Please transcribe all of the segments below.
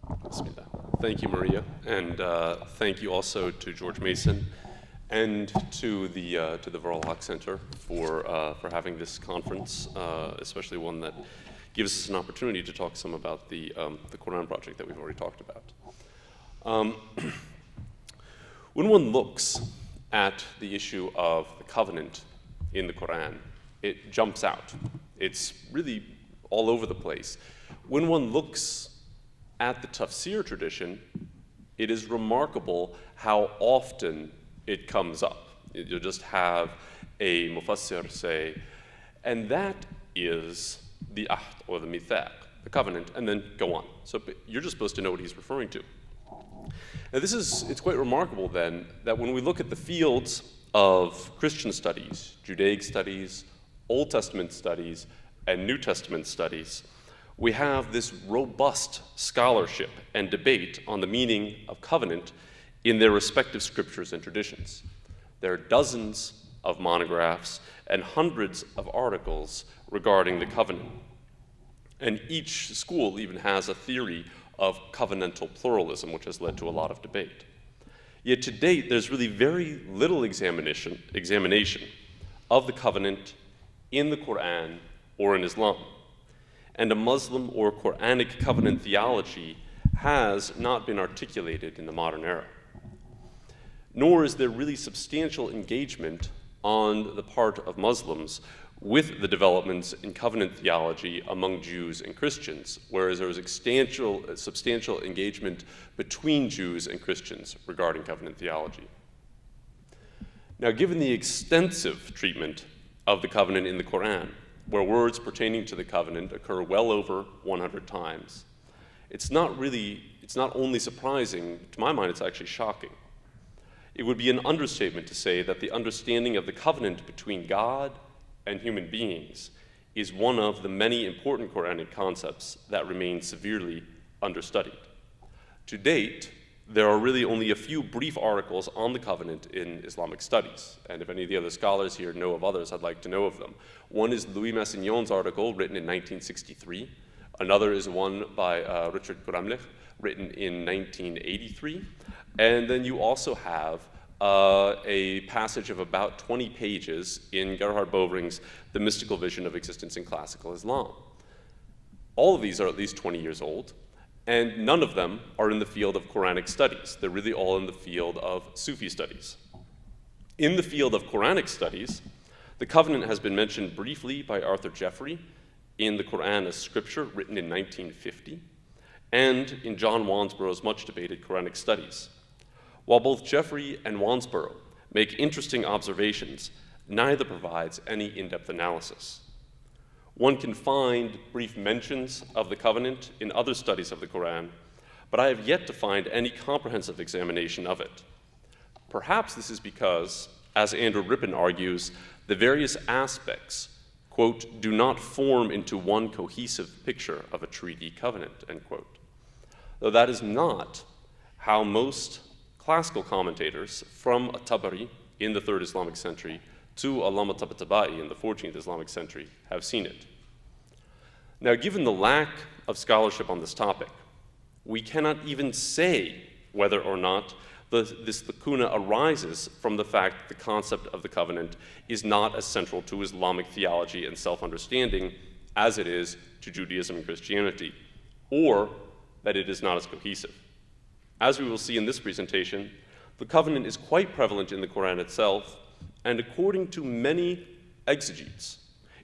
Bismillah. Thank you, Maria, and thank you also to George Mason and to the Verlag Center for having this conference, especially one that gives us an opportunity to talk some about the Quran project that we've already talked about. When one looks at the issue of the covenant in the Quran, it jumps out. It's really all over the place. When one looks at the tafsir tradition, it is remarkable how often it comes up. You'll just have a mufassir say, and that is the ahd, or the mithaq, the covenant, and then go on. So you're just supposed to know what he's referring to. Now it's quite remarkable then that when we look at the fields of Christian studies, Judaic studies, Old Testament studies, and New Testament studies, we have this robust scholarship and debate on the meaning of covenant in their respective scriptures and traditions. There are dozens of monographs and hundreds of articles regarding the covenant. And each school even has a theory of covenantal pluralism, which has led to a lot of debate. Yet to date, there's really very little examination of the covenant in the Quran or in Islam. And a Muslim or Quranic covenant theology has not been articulated in the modern era. Nor is there really substantial engagement on the part of Muslims with the developments in covenant theology among Jews and Christians, whereas there was substantial engagement between Jews and Christians regarding covenant theology. Now, given the extensive treatment of the covenant in the Quran, where words pertaining to the covenant occur well over 100 times, it's not only surprising, to my mind, it's actually shocking. It would be an understatement to say that the understanding of the covenant between God and human beings is one of the many important Quranic concepts that remain severely understudied. To date, there are really only a few brief articles on the covenant in Islamic studies, and if any of the other scholars here know of others, I'd like to know of them. One is Louis Massignon's article, written in 1963. Another is one by Richard Gramlich, written in 1983. And then you also have a passage of about 20 pages in Gerhard Bovering's The Mystical Vision of Existence in Classical Islam. All of these are at least 20 years old, and none of them are in the field of Quranic studies. They're really all in the field of Sufi studies. In the field of Quranic studies, the covenant has been mentioned briefly by Arthur Jeffrey in The Quran as Scripture, written in 1950, and in John Wansborough's much debated Quranic studies. While both Jeffrey and Wansborough make interesting observations, neither provides any in-depth analysis. One can find brief mentions of the covenant in other studies of the Quran, but I have yet to find any comprehensive examination of it. Perhaps this is because, as Andrew Rippin argues, the various aspects, quote, do not form into one cohesive picture of a treaty covenant, end quote. Though that is not how most classical commentators from At-Tabari in the 3rd Islamic century to Allama Tabatabai in the 14th Islamic century have seen it. Now, given the lack of scholarship on this topic, we cannot even say whether or not this lacuna arises from the fact that the concept of the covenant is not as central to Islamic theology and self-understanding as it is to Judaism and Christianity, or that it is not as cohesive. As we will see in this presentation, the covenant is quite prevalent in the Quran itself, and according to many exegetes,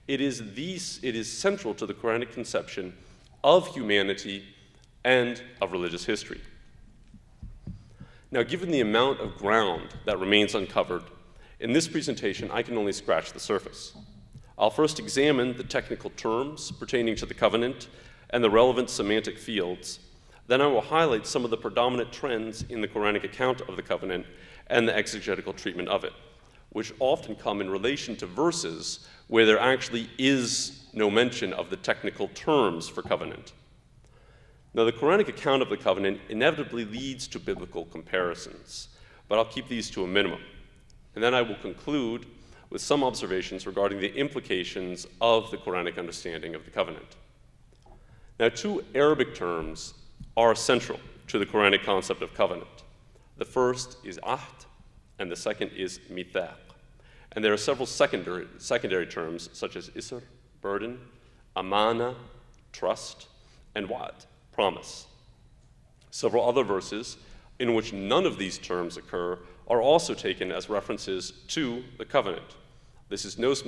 it is central to the Quranic conception of humanity and of religious history. Now, given the amount of ground that remains uncovered, in this presentation I can only scratch the surface. I'll first examine the technical terms pertaining to the covenant and the relevant semantic fields. Then I will highlight some of the predominant trends in the Quranic account of the covenant and the exegetical treatment of it, which often come in relation to verses where there actually is no mention of the technical terms for covenant. Now, the Quranic account of the covenant inevitably leads to biblical comparisons, but I'll keep these to a minimum. And then I will conclude with some observations regarding the implications of the Quranic understanding of the covenant. Now, two Arabic terms are central to the Quranic concept of covenant. The first is ahd, and the second is mithaq. And there are several secondary terms, such as isr, burden, amana, trust, and wa'd, promise. Several other verses in which none of these terms occur are also taken as references to the covenant. This is most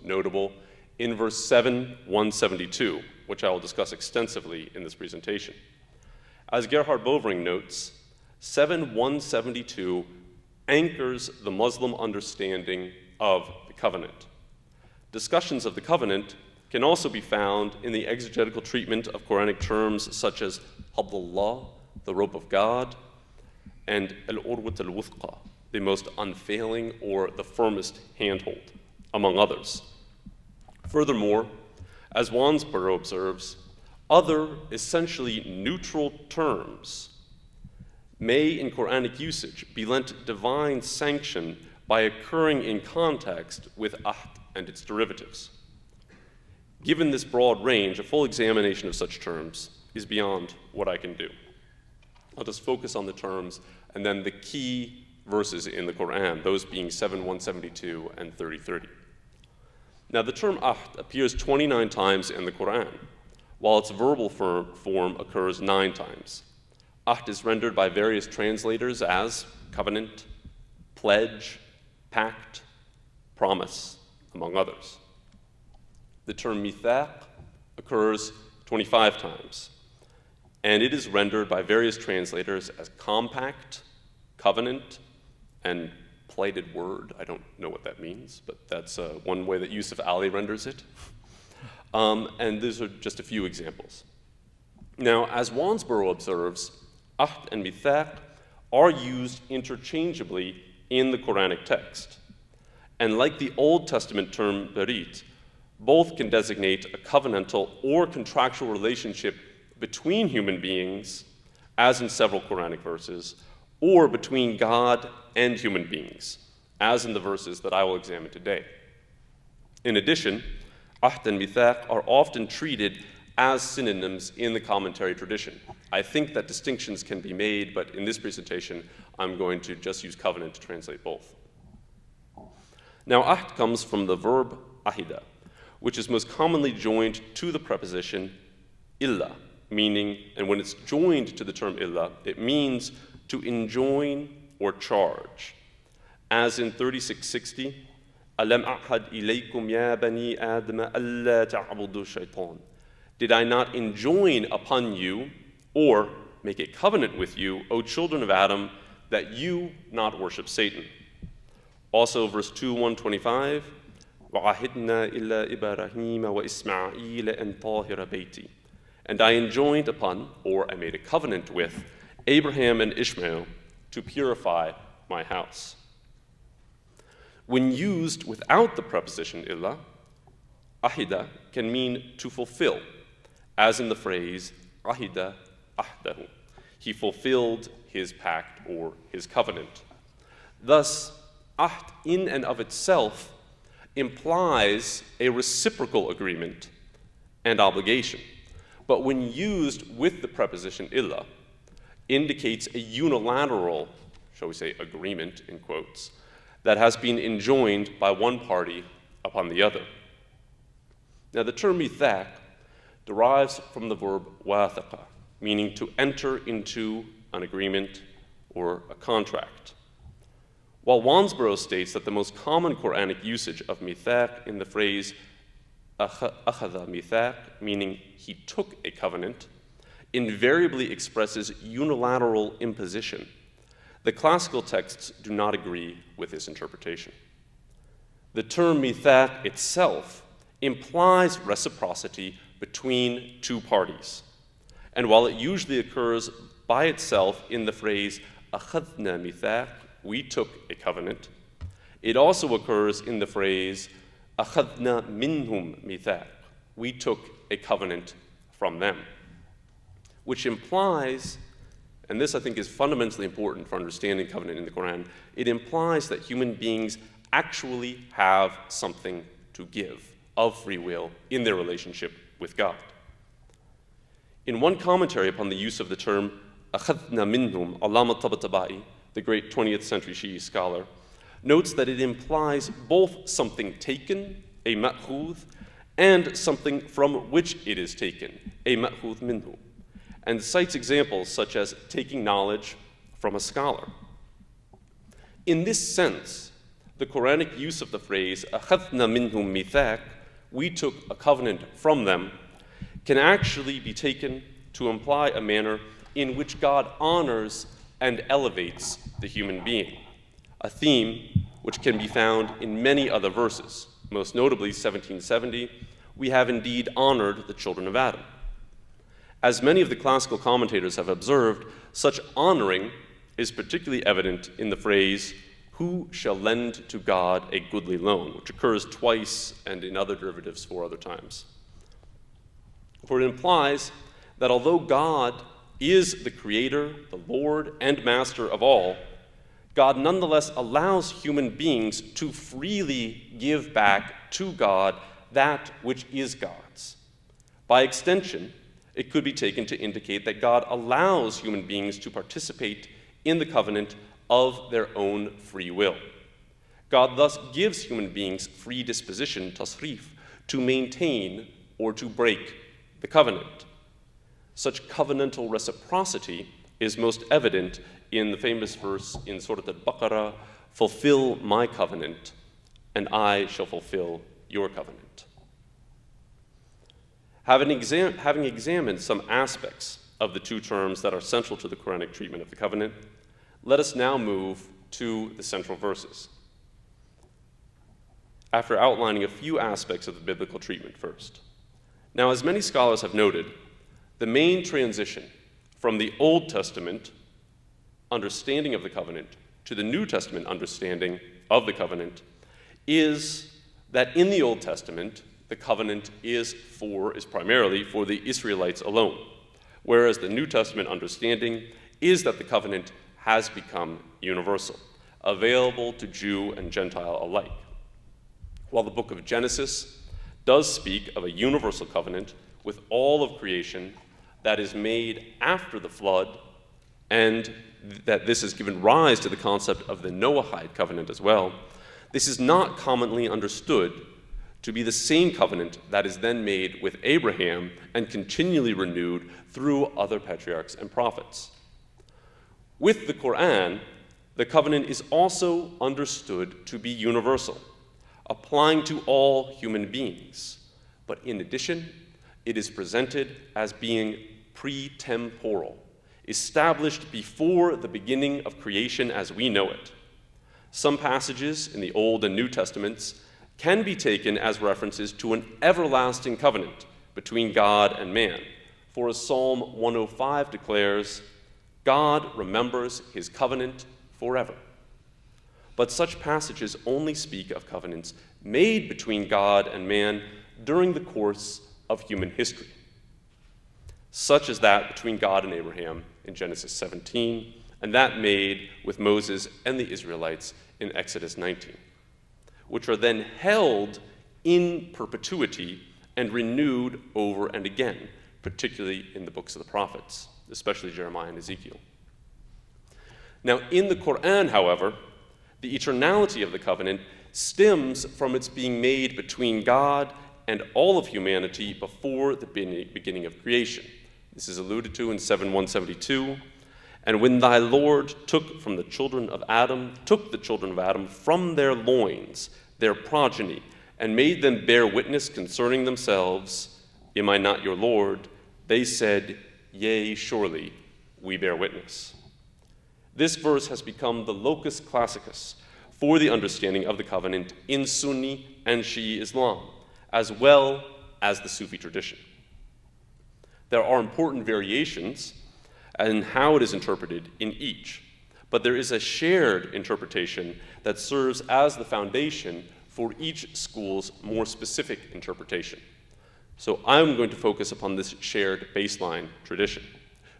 notable in verse 7:172, which I will discuss extensively in this presentation. As Gerhard Bovering notes, 7:172 anchors the Muslim understanding of the covenant. Discussions of the covenant can also be found in the exegetical treatment of Quranic terms such as Hablullah, the rope of God, and al-urwat al-wuthqa, the most unfailing or the firmest handhold, among others. Furthermore, as Wansborough observes, other essentially neutral terms may in Quranic usage be lent divine sanction by occurring in context with ahd and its derivatives. Given this broad range, a full examination of such terms is beyond what I can do. I'll just focus on the terms and then the key verses in the Quran, those being 7:172 and 30:30. Now, the term ahd appears 29 times in the Quran, while its verbal form occurs 9 times. Ahd is rendered by various translators as covenant, pledge, pact, promise, among others. The term mithaq occurs 25 times, and it is rendered by various translators as compact, covenant, and plighted word. I don't know what that means, but that's one way that Yusuf Ali renders it. And these are just a few examples. Now, as Wansborough observes, ahd and mithaq are used interchangeably in the Quranic text. And like the Old Testament term barit, both can designate a covenantal or contractual relationship between human beings, as in several Quranic verses, or between God and human beings, as in the verses that I will examine today. In addition, ahd and mithaq are often treated as synonyms in the commentary tradition. I think that distinctions can be made, but in this presentation, I'm going to just use covenant to translate both. Now, ahd comes from the verb ahida, which is most commonly joined to the preposition illa, meaning, and when it's joined to the term illa, it means to enjoin or charge. As in 3660, Alam ahad ilaykum ya bani Adam alla ta'budu shaytan. Did I not enjoin upon you, or make a covenant with you, O children of Adam, that you not worship Satan? Also, verse 2:125, وَعَهِدْنَا إِلَّا إِبْرَاهِيمَ وَإِسْمَاعِيلَ أَنْ طَاهِرَ بَيْتِي. And I enjoined upon, or I made a covenant with, Abraham and Ishmael to purify my house. When used without the preposition illa, ahida can mean to fulfill, as in the phrase ahida ahdahu. He fulfilled his pact or his covenant. Thus, ahd in and of itself implies a reciprocal agreement and obligation, but when used with the preposition illa, indicates a unilateral, shall we say, agreement, in quotes, that has been enjoined by one party upon the other. Now, the term mithaq derives from the verb wathaqa, meaning to enter into an agreement or a contract. While Wansborough states that the most common Quranic usage of mithaq in the phrase akhadha mithaq, meaning he took a covenant, invariably expresses unilateral imposition, the classical texts do not agree with this interpretation. The term mithaq itself implies reciprocity between two parties. And while it usually occurs by itself in the phrase akhadna mithaq, we took a covenant, it also occurs in the phrase akhadna minhum mithaq, we took a covenant from them, which implies, and this I think is fundamentally important for understanding covenant in the Quran, it implies that human beings actually have something to give of free will in their relationship with God. In one commentary upon the use of the term أخذنا منهم علامة الطبطبائي, the great 20th century Shi'i scholar, notes that it implies both something taken, a ma'khudh, and something from which it is taken, a ma'khudh minhu, and cites examples such as taking knowledge from a scholar. In this sense, the Quranic use of the phrase أخذنا منهم ميثاق, we took a covenant from them, can actually be taken to imply a manner in which God honors and elevates the human being, a theme which can be found in many other verses. Most notably, 1770, we have indeed honored the children of Adam. As many of the classical commentators have observed, such honoring is particularly evident in the phrase, who shall lend to God a goodly loan, which occurs twice and in other derivatives 4 other times. For it implies that although God is the creator, the Lord, and master of all, God nonetheless allows human beings to freely give back to God that which is God's. By extension, it could be taken to indicate that God allows human beings to participate in the covenant of their own free will. God thus gives human beings free disposition, tasrif, to maintain or to break the covenant. Such covenantal reciprocity is most evident in the famous verse in Surah Al-Baqarah, fulfill my covenant, and I shall fulfill your covenant. Having examined some aspects of the two terms that are central to the Quranic treatment of the covenant, let us now move to the central verses. After outlining a few aspects of the biblical treatment first. Now, as many scholars have noted, the main transition from the Old Testament understanding of the covenant to the New Testament understanding of the covenant is that in the Old Testament, the covenant is primarily for the Israelites alone, whereas the New Testament understanding is that the covenant has become universal, available to Jew and Gentile alike. While the book of Genesis does speak of a universal covenant with all of creation that is made after the flood, and that this has given rise to the concept of the Noahide covenant as well, this is not commonly understood to be the same covenant that is then made with Abraham and continually renewed through other patriarchs and prophets. With the Quran, the covenant is also understood to be universal, applying to all human beings. But in addition, it is presented as being pre-temporal, established before the beginning of creation as we know it. Some passages in the Old and New Testaments can be taken as references to an everlasting covenant between God and man. For as Psalm 105 declares, God remembers his covenant forever. But such passages only speak of covenants made between God and man during the course of human history, such as that between God and Abraham in Genesis 17, and that made with Moses and the Israelites in Exodus 19, which are then held in perpetuity and renewed over and again, particularly in the books of the prophets, especially Jeremiah and Ezekiel. Now, in the Quran, however, the eternality of the covenant stems from its being made between God and all of humanity before the beginning of creation. This is alluded to in 7:172. And when thy Lord took the children of Adam from their loins, their progeny, and made them bear witness concerning themselves, am I not your Lord? They said, yea, surely we bear witness. This verse has become the locus classicus for the understanding of the covenant in Sunni and Shi'i Islam, as well as the Sufi tradition. There are important variations in how it is interpreted in each, but there is a shared interpretation that serves as the foundation for each school's more specific interpretation. So I'm going to focus upon this shared baseline tradition,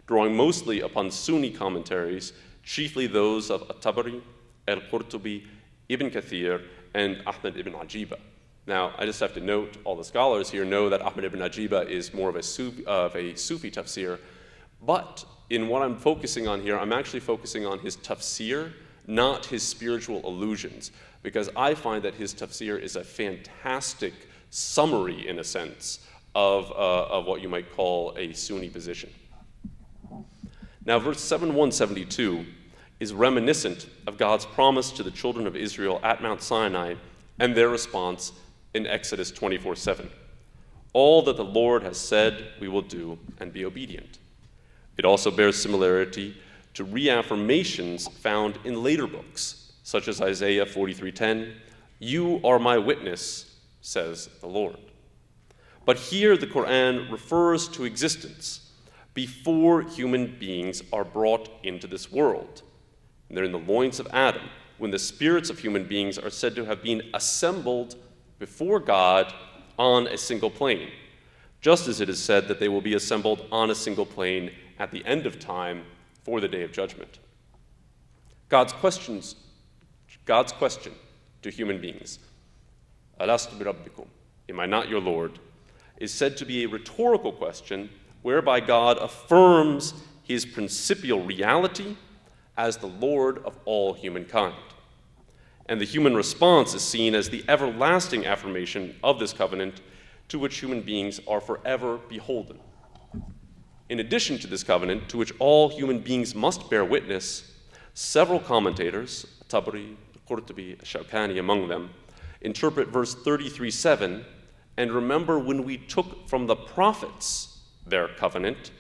drawing mostly upon Sunni commentaries, chiefly those of At-Tabari, Al-Qurtubi, Ibn Kathir, and Ahmad ibn Ajiba, Now, I just have to note, all the scholars here know that Ahmed ibn Ajiba is more of a Sufi tafsir, but in what I'm focusing on here, I'm actually focusing on his tafsir, not his spiritual allusions, because I find that his tafsir is a fantastic summary, in a sense, of what you might call a Sunni position. Now, verse 7:172 is reminiscent of God's promise to the children of Israel at Mount Sinai and their response in Exodus 24:7. All that the Lord has said we will do and be obedient. It also bears similarity to reaffirmations found in later books, such as Isaiah 43:10, "You are my witness, says the Lord." But here the Quran refers to existence before human beings are brought into this world. And they're in the loins of Adam, when the spirits of human beings are said to have been assembled before God on a single plane, just as it is said that they will be assembled on a single plane at the end of time for the day of judgment. God's question to human beings, "Alastu bi rabbikum," am I not your Lord, is said to be a rhetorical question whereby God affirms his principial reality as the Lord of all humankind. And the human response is seen as the everlasting affirmation of this covenant to which human beings are forever beholden. In addition to this covenant, to which all human beings must bear witness, several commentators, Tabari, Qurtubi, Shawkani among them, interpret verse 33:7, and remember when we took from the prophets their covenant,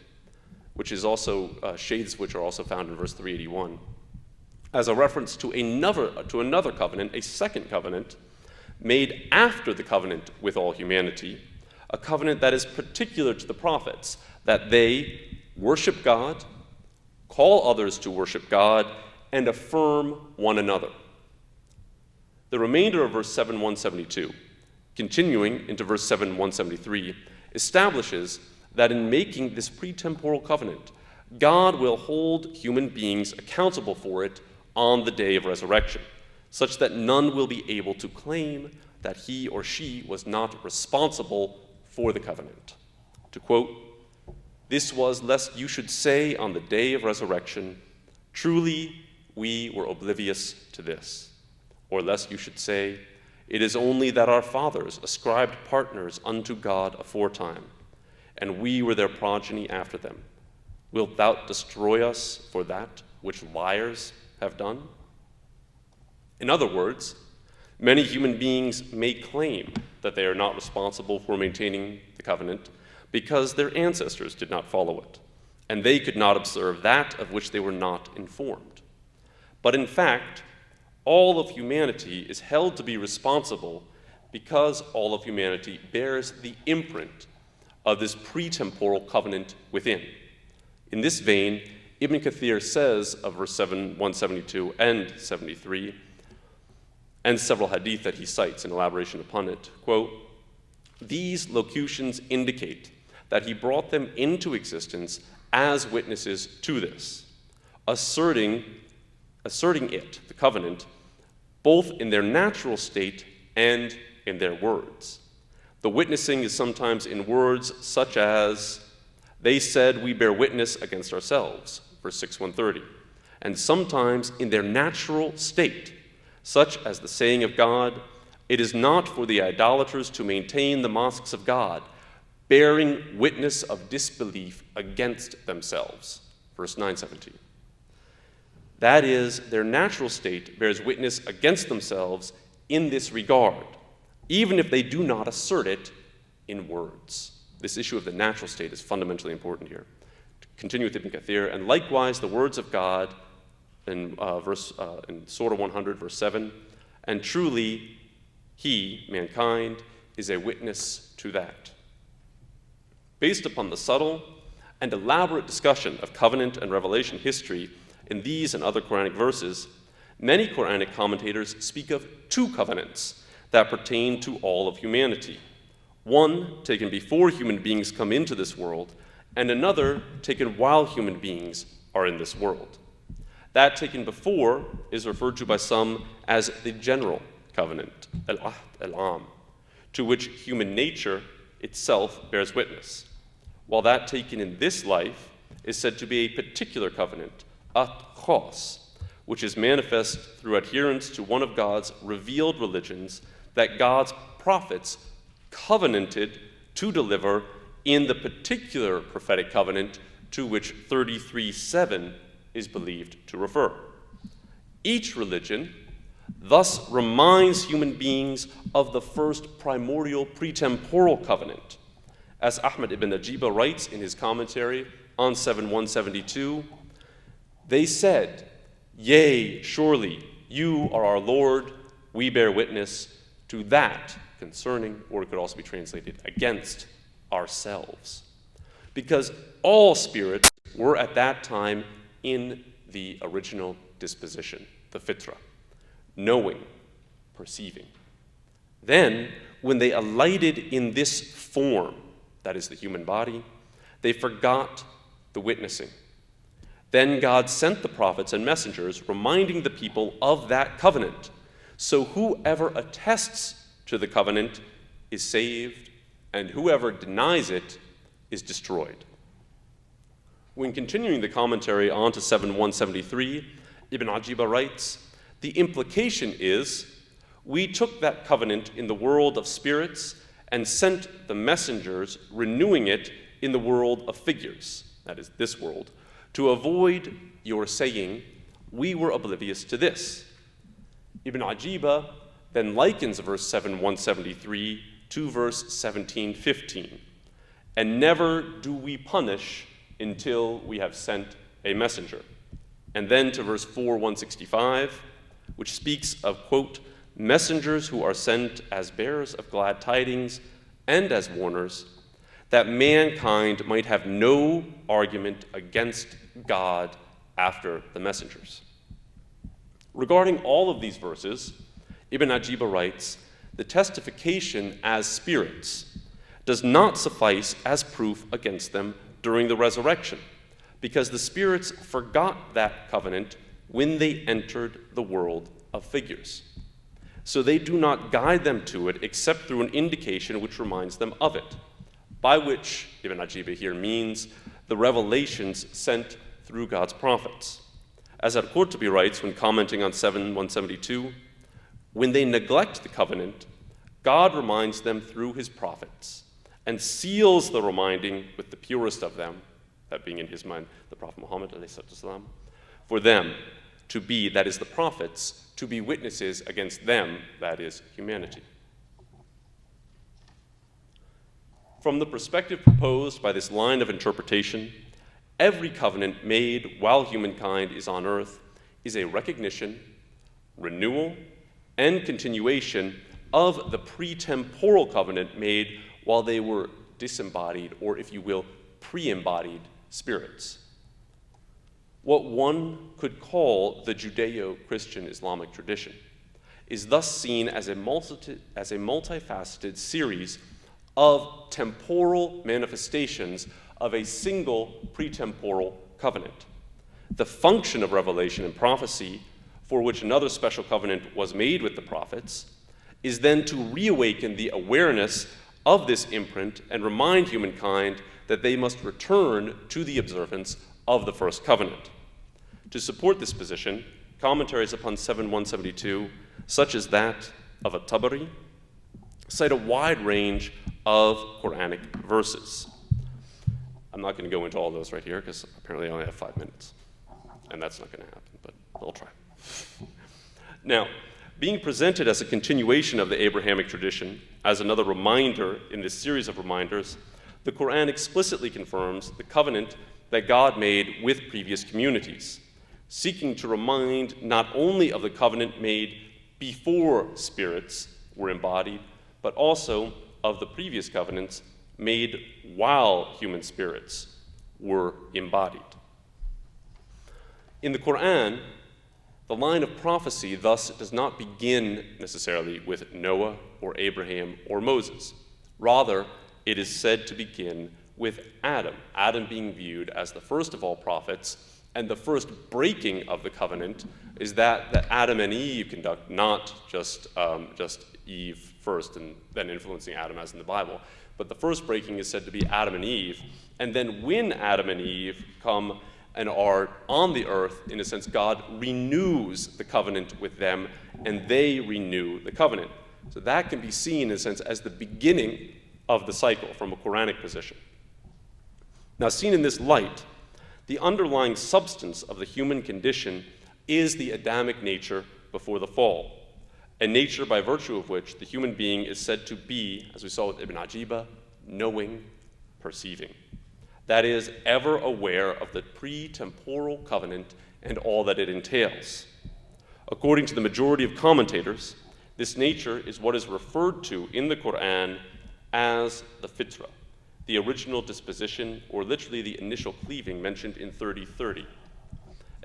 which is also, shades which are also found in verse 381, as a reference to another covenant, a second covenant, made after the covenant with all humanity, a covenant that is particular to the prophets, that they worship God, call others to worship God, and affirm one another. The remainder of verse 7:172, continuing into verse 7:173, establishes that in making this pre-temporal covenant, God will hold human beings accountable for it on the day of resurrection, such that none will be able to claim that he or she was not responsible for the covenant. To quote, "This was lest you should say on the day of resurrection, 'Truly we were oblivious to this,' or lest you should say, 'It is only that our fathers ascribed partners unto God aforetime, and we were their progeny after them. Wilt thou destroy us for that which liars have done?'" In other words, many human beings may claim that they are not responsible for maintaining the covenant because their ancestors did not follow it, and they could not observe that of which they were not informed. But in fact, all of humanity is held to be responsible because all of humanity bears the imprint of this pre-temporal covenant within. In this vein, Ibn Kathir says of verse 7:172 and 73, and several hadith that he cites in elaboration upon it, quote, "These locutions indicate that he brought them into existence as witnesses to this, asserting it, the covenant, both in their natural state and in their words. The witnessing is sometimes in words such as, 'They said we bear witness against ourselves,' verse 6:130, and sometimes in their natural state, such as the saying of God, 'It is not for the idolaters to maintain the mosques of God, bearing witness of disbelief against themselves,' verse 9:17. That is, their natural state bears witness against themselves in this regard, even if they do not assert it in words." This issue of the natural state is fundamentally important here. To continue with Ibn Kathir, "And likewise the words of God in Surah 100, verse 7, 'And truly he, mankind, is a witness to that.'" Based upon the subtle and elaborate discussion of covenant and revelation history in these and other Quranic verses, many Quranic commentators speak of two covenants that pertain to all of humanity. One taken before human beings come into this world, and another taken while human beings are in this world. That taken before is referred to by some as the general covenant, al-ahd al-am, to which human nature itself bears witness, while that taken in this life is said to be a particular covenant, a khos, which is manifest through adherence to one of God's revealed religions that God's prophets covenanted to deliver in the particular prophetic covenant to which 33:7 is believed to refer. Each religion thus reminds human beings of the first primordial pre-temporal covenant. As Ahmad ibn Ajiba writes in his commentary on 7:172, they said, "Yea, surely, you are our Lord, we bear witness to that concerning," or it could also be translated, against ourselves. Because all spirits were at that time in the original disposition, the Fitrah, knowing, perceiving. Then, when they alighted in this form, that is the human body, they forgot the witnessing. Then God sent the prophets and messengers, reminding the people of that covenant. So whoever attests to the covenant is saved, and whoever denies it is destroyed. When continuing the commentary on to 7:173, Ibn Ajiba writes, the implication is, we took that covenant in the world of spirits and sent the messengers renewing it in the world of figures, that is, this world, to avoid your saying, we were oblivious to this. Ibn Ajiba then likens verse 7:173 to verse 17:15. And never do we punish until we have sent a messenger. And then to verse 4:165, which speaks of, quote, messengers who are sent as bearers of glad tidings and as warners, that mankind might have no argument against God after the messengers. Regarding all of these verses, Ibn Ajiba writes, the testification as spirits does not suffice as proof against them during the resurrection, because the spirits forgot that covenant when they entered the world of figures. So they do not guide them to it except through an indication which reminds them of it, by which Ibn Ajiba here means the revelations sent through God's prophets. As Al-Qurtubi writes when commenting on 7:172, when they neglect the covenant, God reminds them through his prophets and seals the reminding with the purest of them, that being in his mind the Prophet Muhammad, for them to be, that is the prophets, to be witnesses against them, that is humanity. From the perspective proposed by this line of interpretation, every covenant made while humankind is on earth is a recognition, renewal, and continuation of the pre-temporal covenant made while they were disembodied, or if you will, pre-embodied spirits. What one could call the Judeo-Christian Islamic tradition is thus seen as a multifaceted series of temporal manifestations of a single pre-temporal covenant. The function of revelation and prophecy, for which another special covenant was made with the prophets, is then to reawaken the awareness of this imprint and remind humankind that they must return to the observance of the first covenant. To support this position, commentaries upon 7:172, such as that of At-Tabari, cite a wide range of Quranic verses. I'm not going to go into all those right here because apparently I only have 5 minutes, and that's not going to happen, but I'll try. Now, being presented as a continuation of the Abrahamic tradition, as another reminder in this series of reminders, the Quran explicitly confirms the covenant that God made with previous communities, seeking to remind not only of the covenant made before spirits were embodied, but also of the previous covenants made while human spirits were embodied. In the Quran, the line of prophecy thus does not begin necessarily with Noah or Abraham or Moses. Rather, it is said to begin with Adam, Adam being viewed as the first of all prophets And the first breaking of the covenant is that Adam and Eve conduct, not just Eve first and then influencing Adam as in the Bible, but the first breaking is said to be Adam and Eve. And then when Adam and Eve come and are on the earth, in a sense, God renews the covenant with them, and they renew the covenant. So that can be seen, in a sense, as the beginning of the cycle from a Quranic position. Now, seen in this light, the underlying substance of the human condition is the Adamic nature before the fall, a nature by virtue of which the human being is said to be, as we saw with Ibn Ajiba, knowing, perceiving. That is, ever aware of the pre-temporal covenant and all that it entails. According to the majority of commentators, this nature is what is referred to in the Quran as the Fitrah, the original disposition, or literally the initial cleaving mentioned in 30:30,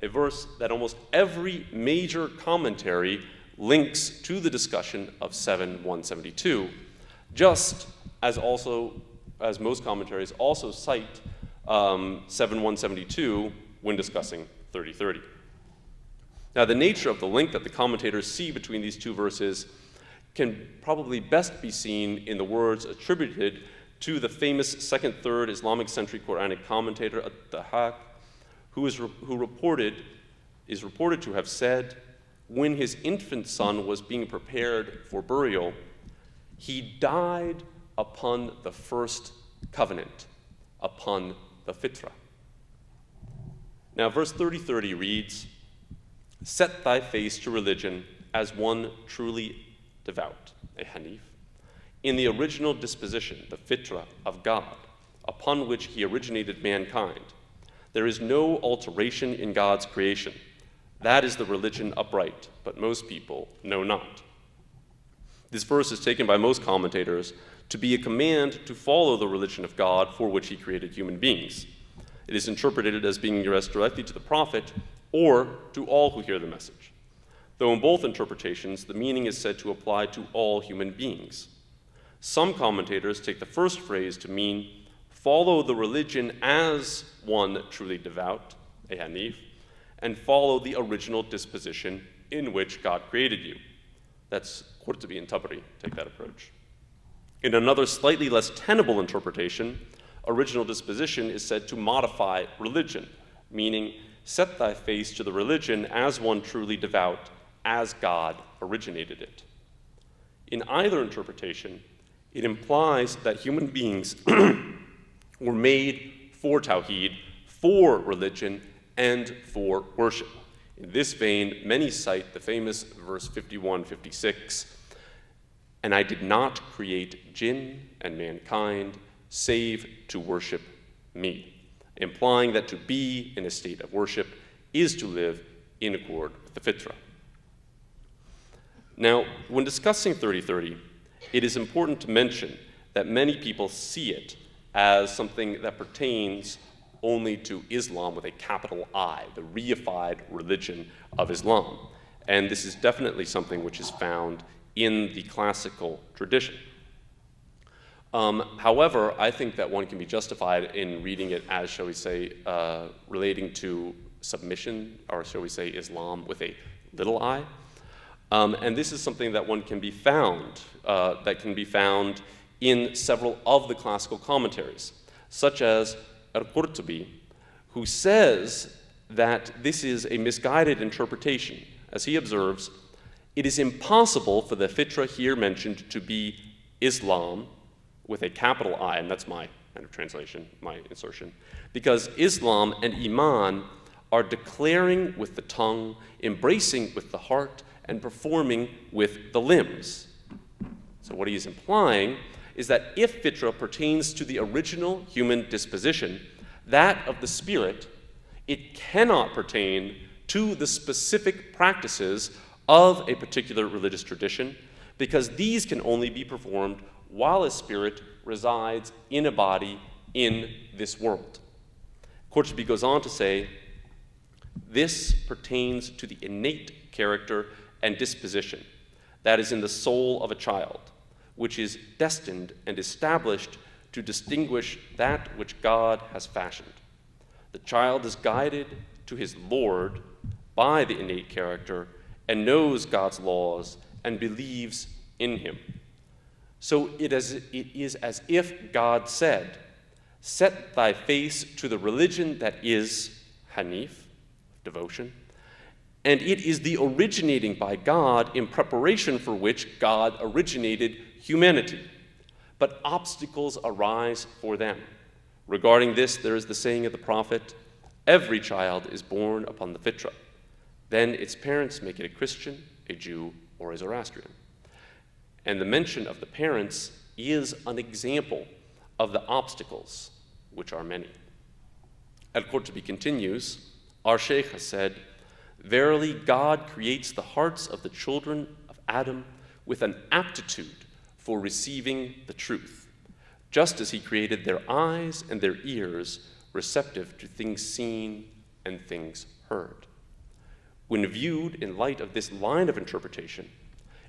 a verse that almost every major commentary links to the discussion of 7:172, just as most commentaries also cite 7:172 when discussing 30:30. Now, the nature of the link that the commentators see between these two verses can probably best be seen in the words attributed to the famous 2nd, 3rd Islamic century Quranic commentator Ad-Dahhak, who is reported to have said, when his infant son was being prepared for burial, he died upon the first covenant, upon the Fitrah. Now, verse 30:30 reads, "Set thy face to religion as one truly devout," a Hanif, "in the original disposition, the Fitrah of God, upon which he originated mankind. There is no alteration in God's creation. That is the religion upright, but most people know not." This verse is taken by most commentators to be a command to follow the religion of God for which he created human beings. It is interpreted as being addressed directly to the prophet or to all who hear the message, though in both interpretations the meaning is said to apply to all human beings. Some commentators take the first phrase to mean follow the religion as one truly devout, a Hanif, and follow the original disposition in which God created you. That's Qurtubi and Tabari take that approach. In another slightly less tenable interpretation, original disposition is said to modify religion, meaning set thy face to the religion as one truly devout, as God originated it. In either interpretation, it implies that human beings were made for Tawheed, for religion, and for worship. In this vein, many cite the famous verse 51-56, "And I did not create jinn and mankind save to worship me," implying that to be in a state of worship is to live in accord with the Fitrah. Now, when discussing 30:30, it is important to mention that many people see it as something that pertains only to Islam with a capital I, the reified religion of Islam. And this is definitely something which is found in the classical tradition. However, I think that one can be justified in reading it as, shall we say, relating to submission, or shall we say Islam with a little I. And this is something that one can be found, in several of the classical commentaries, such as Al-Qurtubi, who says that this is a misguided interpretation. As he observes, it is impossible for the Fitrah here mentioned to be Islam with a capital I, and that's my kind of translation, my insertion, because Islam and Iman are declaring with the tongue, embracing with the heart, and performing with the limbs. So what he is implying is that if Fitrah pertains to the original human disposition, that of the spirit, it cannot pertain to the specific practices of a particular religious tradition, because these can only be performed while a spirit resides in a body in this world. Qurtubi goes on to say, this pertains to the innate character and disposition that is in the soul of a child, which is destined and established to distinguish that which God has fashioned. The child is guided to his Lord by the innate character and knows God's laws and believes in him. So it is as if God said, "Set thy face to the religion that is Hanif," devotion, and it is the originating by God in preparation for which God originated humanity. But obstacles arise for them. Regarding this, there is the saying of the prophet, "Every child is born upon the Fitrah. Then its parents make it a Christian, a Jew, or a Zoroastrian." And the mention of the parents is an example of the obstacles, which are many. Al-Qurtubi continues, our Shaykh has said, "Verily God creates the hearts of the children of Adam with an aptitude for receiving the truth, just as he created their eyes and their ears receptive to things seen and things heard." When viewed in light of this line of interpretation,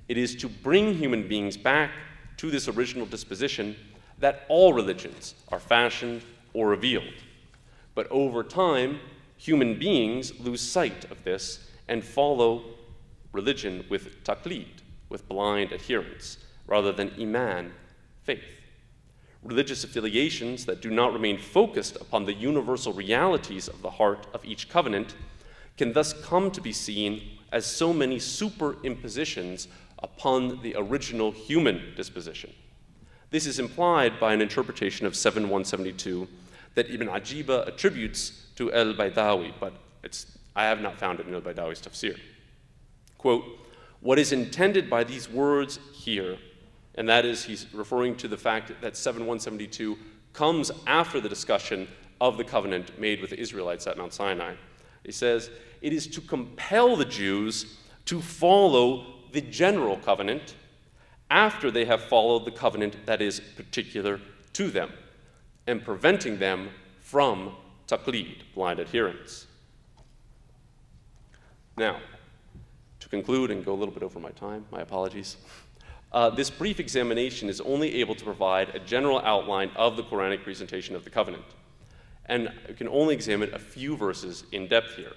it is to bring human beings back to this original disposition that all religions are fashioned or revealed. But over time, human beings lose sight of this and follow religion with taqlid, with blind adherence, rather than iman, faith. Religious affiliations that do not remain focused upon the universal realities of the heart of each covenant can thus come to be seen as so many superimpositions upon the original human disposition. This is implied by an interpretation of 7.172 that Ibn Ajiba attributes to al-Baydawi, but I have not found it in al-Baydawi's tafsir. Quote, "What is intended by these words here," and that is he's referring to the fact that 7.172 comes after the discussion of the covenant made with the Israelites at Mount Sinai. He says, "It is to compel the Jews to follow the general covenant after they have followed the covenant that is particular to them, and preventing them from taqlid, blind adherence." Now, to conclude and go a little bit over my time, my apologies, this brief examination is only able to provide a general outline of the Quranic presentation of the covenant, and we can only examine a few verses in depth here.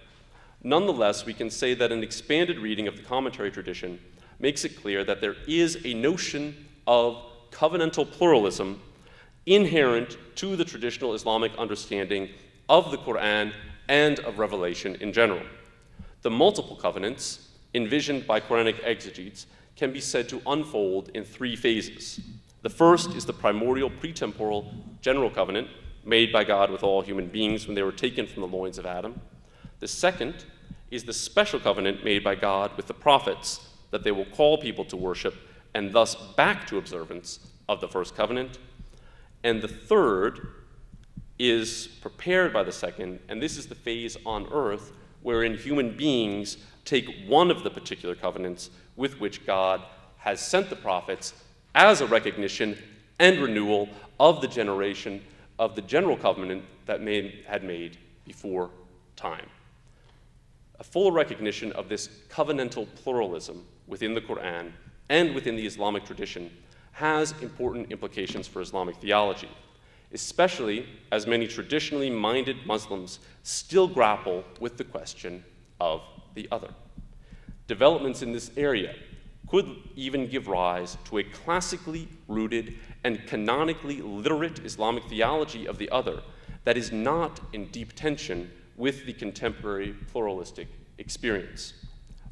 Nonetheless, we can say that an expanded reading of the commentary tradition makes it clear that there is a notion of covenantal pluralism inherent to the traditional Islamic understanding of the Quran and of revelation in general. The multiple covenants envisioned by Quranic exegetes can be said to unfold in three phases. The first is the primordial pre-temporal general covenant made by God with all human beings when they were taken from the loins of Adam. The second is the special covenant made by God with the prophets that they will call people to worship and thus back to observance of the first covenant. And the third is prepared by the second, and this is the phase on earth wherein human beings take one of the particular covenants with which God has sent the prophets as a recognition and renewal of the generation of the general covenant that had made before time. A full recognition of this covenantal pluralism within the Quran and within the Islamic tradition has important implications for Islamic theology, especially as many traditionally minded Muslims still grapple with the question of the other. Developments in this area could even give rise to a classically rooted and canonically literate Islamic theology of the other that is not in deep tension with the contemporary pluralistic experience.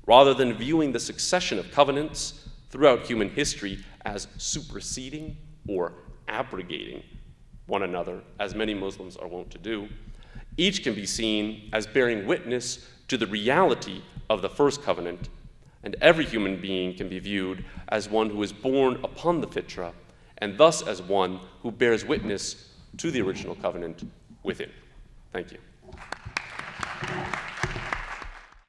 Rather than viewing the succession of covenants throughout human history as superseding or abrogating one another, as many Muslims are wont to do, each can be seen as bearing witness to the reality of the first covenant, and every human being can be viewed as one who is born upon the Fitrah, and thus as one who bears witness to the original covenant within. Thank you.